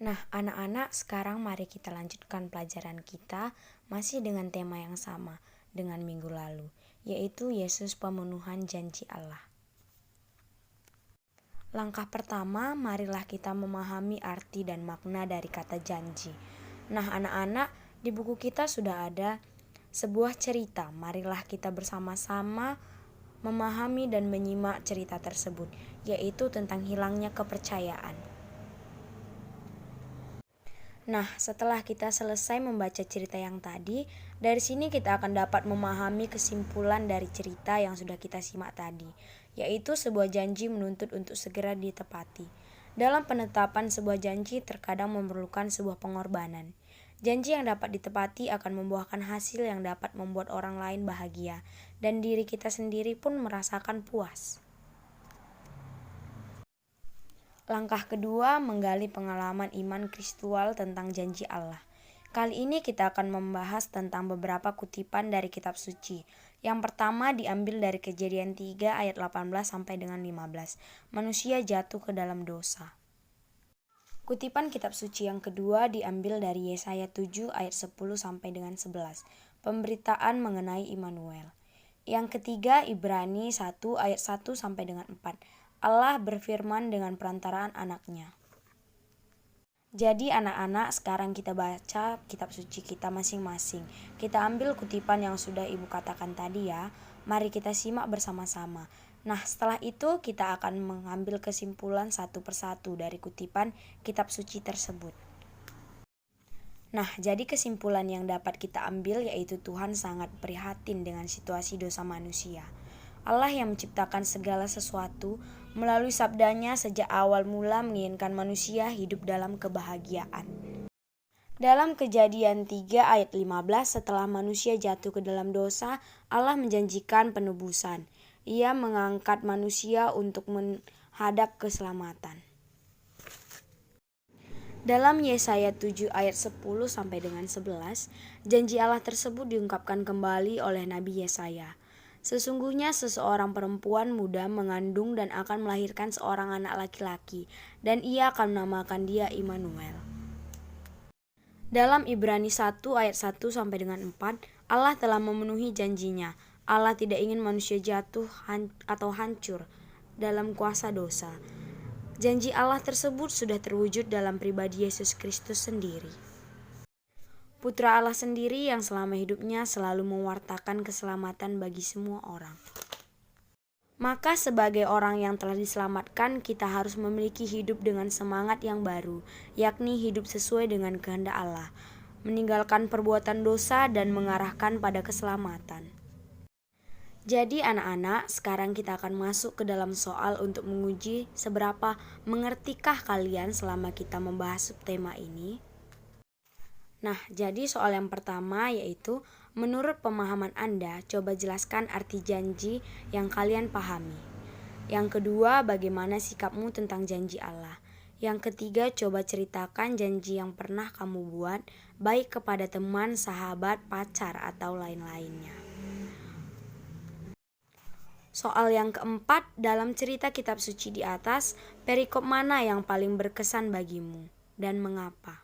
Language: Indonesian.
Nah, anak-anak, sekarang mari kita lanjutkan pelajaran kita masih dengan tema yang sama dengan minggu lalu, yaitu Yesus pemenuhan janji Allah. Langkah pertama, marilah kita memahami arti dan makna dari kata janji. Nah, anak-anak, di buku kita sudah ada sebuah cerita. Marilah kita bersama-sama memahami dan menyimak cerita tersebut, yaitu tentang hilangnya kepercayaan. Nah, setelah kita selesai membaca cerita yang tadi, dari sini kita akan dapat memahami kesimpulan dari cerita yang sudah kita simak tadi, yaitu sebuah janji menuntut untuk segera ditepati. Dalam penetapan sebuah janji terkadang memerlukan sebuah pengorbanan. Janji yang dapat ditepati akan membuahkan hasil yang dapat membuat orang lain bahagia, dan diri kita sendiri pun merasakan puas. Langkah kedua, menggali pengalaman iman Kristual tentang janji Allah. Kali ini kita akan membahas tentang beberapa kutipan dari kitab suci. Yang pertama diambil dari Kejadian 3 ayat 18 sampai dengan 15. Manusia jatuh ke dalam dosa. Kutipan kitab suci yang kedua diambil dari Yesaya 7 ayat 10 sampai dengan 11. Pemberitaan mengenai Immanuel. Yang ketiga Ibrani 1 ayat 1 sampai dengan 4. Allah berfirman dengan perantaraan anaknya. Jadi anak-anak, sekarang kita baca kitab suci kita masing-masing. Kita ambil kutipan yang sudah ibu katakan tadi ya. Mari kita simak bersama-sama. Nah, setelah itu kita akan mengambil kesimpulan satu persatu dari kutipan kitab suci tersebut. Nah, jadi kesimpulan yang dapat kita ambil yaitu Tuhan sangat prihatin dengan situasi dosa manusia. Allah yang menciptakan segala sesuatu melalui sabdanya sejak awal mula menginginkan manusia hidup dalam kebahagiaan. Dalam Kejadian 3 ayat 15, setelah manusia jatuh ke dalam dosa, Allah menjanjikan penebusan. Ia mengangkat manusia untuk menghadap keselamatan. Dalam Yesaya 7 ayat 10 sampai dengan 11, janji Allah tersebut diungkapkan kembali oleh Nabi Yesaya. Sesungguhnya seseorang perempuan muda mengandung dan akan melahirkan seorang anak laki-laki, dan ia akan menamakan dia Immanuel. Dalam Ibrani 1 ayat 1 sampai dengan 4, Allah telah memenuhi janjinya. Allah tidak ingin manusia jatuh atau hancur dalam kuasa dosa. Janji Allah tersebut sudah terwujud dalam pribadi Yesus Kristus sendiri. Putra Allah sendiri yang selama hidupnya selalu mewartakan keselamatan bagi semua orang. Maka sebagai orang yang telah diselamatkan, kita harus memiliki hidup dengan semangat yang baru, yakni hidup sesuai dengan kehendak Allah, meninggalkan perbuatan dosa dan mengarahkan pada keselamatan. Jadi anak-anak, sekarang kita akan masuk ke dalam soal untuk menguji seberapa mengertikah kalian selama kita membahas subtema ini. Nah, jadi soal yang pertama yaitu, menurut pemahaman Anda, coba jelaskan arti janji yang kalian pahami. Yang kedua, bagaimana sikapmu tentang janji Allah. Yang ketiga, coba ceritakan janji yang pernah kamu buat, baik kepada teman, sahabat, pacar, atau lain-lainnya. Soal yang keempat, dalam cerita kitab suci di atas, perikop mana yang paling berkesan bagimu dan mengapa?